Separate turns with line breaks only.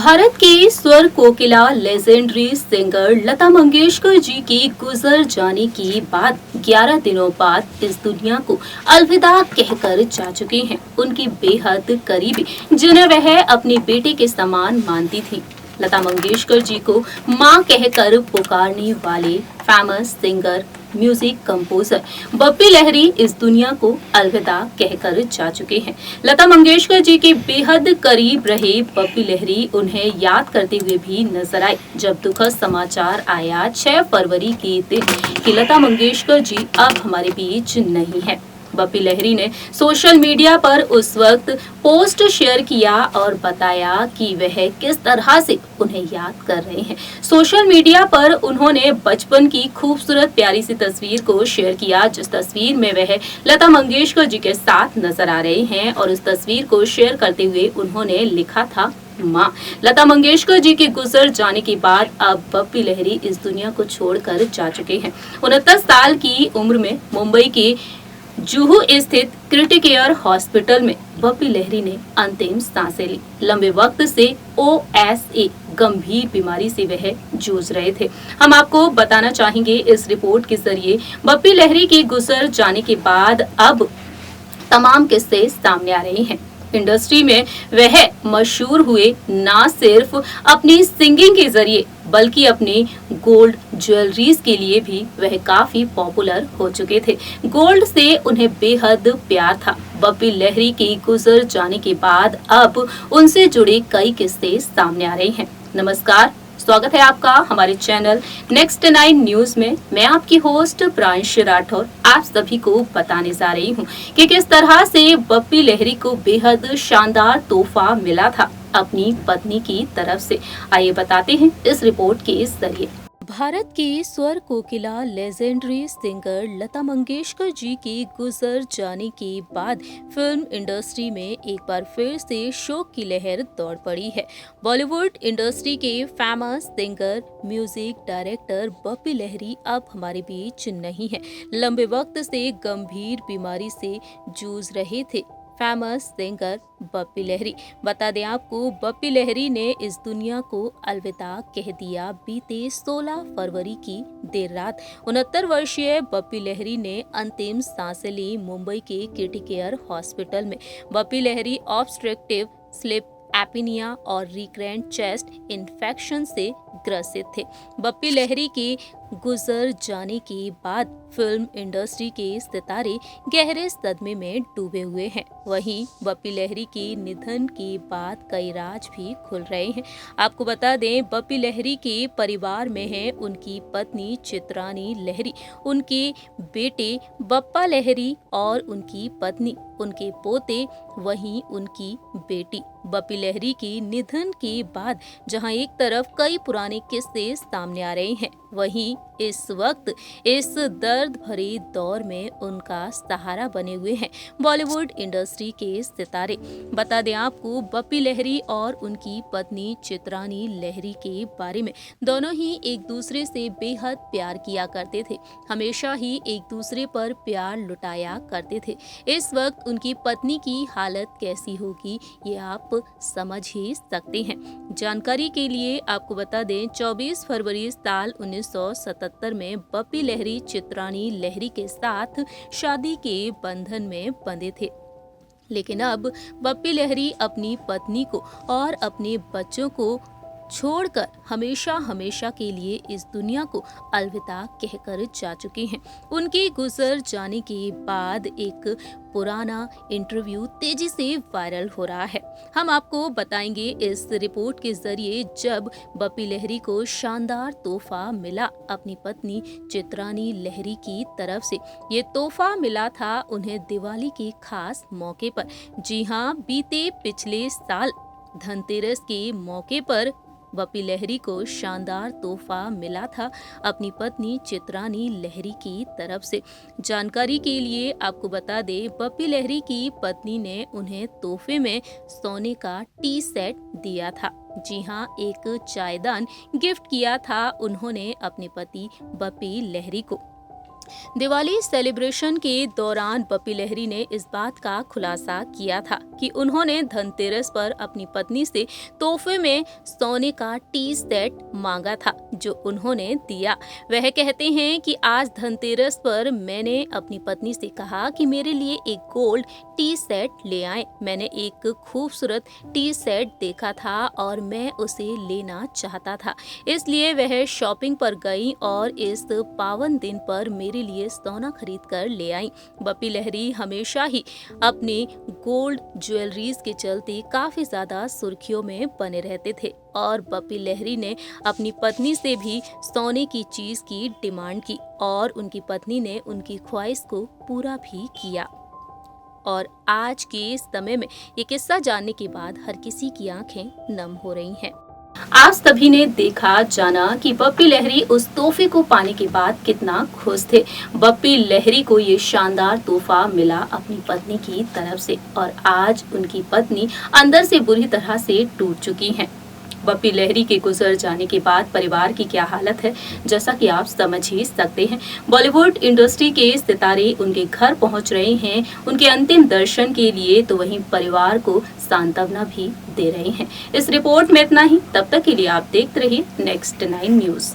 भारत की स्वर कोकिला legendary singer Lata Mangeshkar ji की गुजर जाने के बाद 11 दिनों बाद इस दुनिया को अलविदा कहकर जा चुके हैं उनकी बेहद करीबी, जिन्हें वह अपनी बेटे के समान मानती थी। लता मंगेशकर जी को मां कहकर पुकारने वाले famous singer music composer Bappi Lahiri इस दुनिया को अलविदा कहकर जा चुके हैं। लता मंगेशकर जी के बेहद करीब रहे बप्पी लहरी उन्हें याद करते हुए भी नजर आए जब दुखद समाचार आया 6 फरवरी के दिन कि लता मंगेशकर जी अब हमारे बीच नहीं है। बप्पी लहरी ने सोशल मीडिया पर उस वक्त पोस्ट शेयर किया और बताया कि वह किस तरह से उन्हें याद कर रहे हैं। सोशल मीडिया पर उन्होंने बचपन की खूबसूरत प्यारी सी तस्वीर को शेयर किया, जिस तस्वीर में वह लता मंगेशकर जी के साथ नजर आ रहे हैं और उस तस्वीर को शेयर करते हुए उन्होंने लिखा था माँ। लता मंगेशकर जी के गुजर जाने के बाद अब बप्पी लहरी इस दुनिया को छोड़कर जा चुके हैं। 69 साल की उम्र में मुंबई के जुहू स्थित क्रिटिक केयर हॉस्पिटल में बप्पी लहरी ने अंतिम सांसें ली। लंबे वक्त से OSA गंभीर बीमारी से वह जूझ रहे थे। हम आपको बताना चाहेंगे इस रिपोर्ट के जरिए बप्पी लहरी के गुजर जाने के बाद अब तमाम किस्से सामने आ रहे हैं। इंडस्ट्री में वह मशहूर हुए ना सिर्फ अपनी सिंगिंग के जरिए बल्कि अपनी गोल्ड ज्वेलरीज के लिए भी वह काफी पॉपुलर हो चुके थे। गोल्ड से उन्हें बेहद प्यार था। बप्पी लहरी के गुजर जाने के बाद अब उनसे जुड़े कई किस्से सामने आ रहे हैं। नमस्कार, स्वागत है आपका हमारे चैनल नेक्स्ट 9 न्यूज में। मैं आपकी होस्ट प्रांश राठौर आप सभी को बताने जा रही हूं कि किस तरह से बप्पी लहरी को बेहद शानदार तोहफा मिला था अपनी पत्नी की तरफ से। आइए बताते हैं इस रिपोर्ट के जरिए। भारत की स्वर कोकिला लेजेंडरी सिंगर लता मंगेशकर जी के गुजर जाने के बाद फिल्म इंडस्ट्री में एक बार फिर से शोक की लहर दौड़ पड़ी है। बॉलीवुड इंडस्ट्री के famous singer music director Bappi Lahiri अब हमारे बीच नहीं है। लंबे वक्त से गंभीर बीमारी से जूझ रहे थे फेमस सिंगर बप्पी लहरी। बता दें आपको, बप्पी लहरी ने इस दुनिया को अलविदा कह दिया बीते 16 फरवरी की देर रात। 69 वर्षीय बप्पी लहरी ने अंतिम सांसें ली मुंबई के क्रिटिक केयर हॉस्पिटल में। Bappi Lahiri obstructive sleep apnoea और रिकरेंट चेस्ट इन्फेक्शन से ग्रसित थे। बप्पी लहरी के गुजर जाने के बाद फिल्म इंडस्ट्री के सितारे गहरे सदमे में डूबे हुए हैं। वहीं बप्पी लहरी के निधन के बाद कई राज भी खुल रहे हैं। आपको बता दें, बप्पी लहरी के परिवार में है उनकी पत्नी चित्रानी लहरी, उनके बेटे बप्पा लहरी और उनकी पत्नी, उनके पोते, वहीं उनकी बेटी। बप्पी लहरी के निधन के बाद जहां एक तरफ कई पुराने किस्से सामने आ रहे हैं, वहीं इस वक्त इस दर्द भरे दौर में उनका सहारा बने हुए हैं बॉलीवुड इंडस्ट्री के सितारे। बता दें आपको, बप्पी लहरी और उनकी पत्नी चित्रानी लहरी के बारे में दोनों ही एक दूसरे से बेहद प्यार किया करते थे। हमेशा ही एक दूसरे पर प्यार लुटाया करते थे। इस वक्त उनकी पत्नी की हालत कैसी होगी ये आप समझ ही सकते हैं। जानकारी के लिए आपको बता दें, 24 फरवरी साल 1977 में बप्पी लहरी चित्रानी लहरी के साथ शादी के बंधन में बंधे थे। लेकिन अब बप्पी लहरी अपनी पत्नी को और अपने बच्चों को छोड़कर हमेशा हमेशा के लिए इस दुनिया को अलविदा कहकर जा चुके हैं। उनके गुजर जाने के बाद एक पुराना इंटरव्यू तेजी से वायरल हो रहा है। हम आपको बताएंगे इस रिपोर्ट के जरिए, जब बप्पी लहरी को शानदार तोहफा मिला अपनी पत्नी चित्रानी लहरी की तरफ से। ये तोहफा मिला था उन्हें दिवाली के खास मौके पर। जी हाँ, बीते पिछले साल धनतेरस के मौके पर बप्पी लहरी को शानदार तोहफा मिला था अपनी पत्नी चित्रानी लहरी की तरफ से। जानकारी के लिए आपको बता दें, बप्पी लहरी की पत्नी ने उन्हें तोहफे में सोने का टी सेट दिया था। जी हाँ, एक चायदान गिफ्ट किया था उन्होंने अपने पति बप्पी लहरी को। दिवाली सेलिब्रेशन के दौरान बप्पी लहरी ने इस बात का खुलासा किया था कि उन्होंने धनतेरस पर अपनी पत्नी से तोहफे में सोने का टी सेट मांगा था, जो उन्होंने दिया। वह कहते हैं कि आज धनतेरस पर मैंने अपनी पत्नी से कहा कि मेरे लिए एक गोल्ड टी सेट ले आए। मैंने एक खूबसूरत टी सेट देखा था और मैं उसे लेना चाहता था, इसलिए वह शॉपिंग पर गई और इस पावन दिन पर मेरे लिए सोना खरीद कर ले आई। बप्पी लहरी हमेशा ही अपनी गोल्ड ज्वेलरीज के चलते काफी ज्यादा सुर्खियों में बने रहते थे और बप्पी लहरी ने अपनी पत्नी से भी सोने की चीज की डिमांड की और उनकी पत्नी ने उनकी ख्वाहिश को पूरा भी किया। और आज के समय में ये किस्सा जानने के बाद हर किसी की आंखें नम हो रही हैं। आप सभी ने देखा जाना कि बप्पी लहरी उस तोहफे को पाने के बाद कितना खुश थे। बप्पी लहरी को ये शानदार तोहफा मिला अपनी पत्नी की तरफ से और आज उनकी पत्नी अंदर से बुरी तरह से टूट चुकी हैं। बप्पी लहरी के गुजर जाने के बाद परिवार की क्या हालत है, जैसा कि आप समझ ही सकते हैं। बॉलीवुड इंडस्ट्री के सितारे उनके घर पहुंच रहे हैं उनके अंतिम दर्शन के लिए, तो वहीं परिवार को सांत्वना भी दे रहे हैं। इस रिपोर्ट में इतना ही। तब तक के लिए आप देखते रहिए नेक्स्ट 9 न्यूज।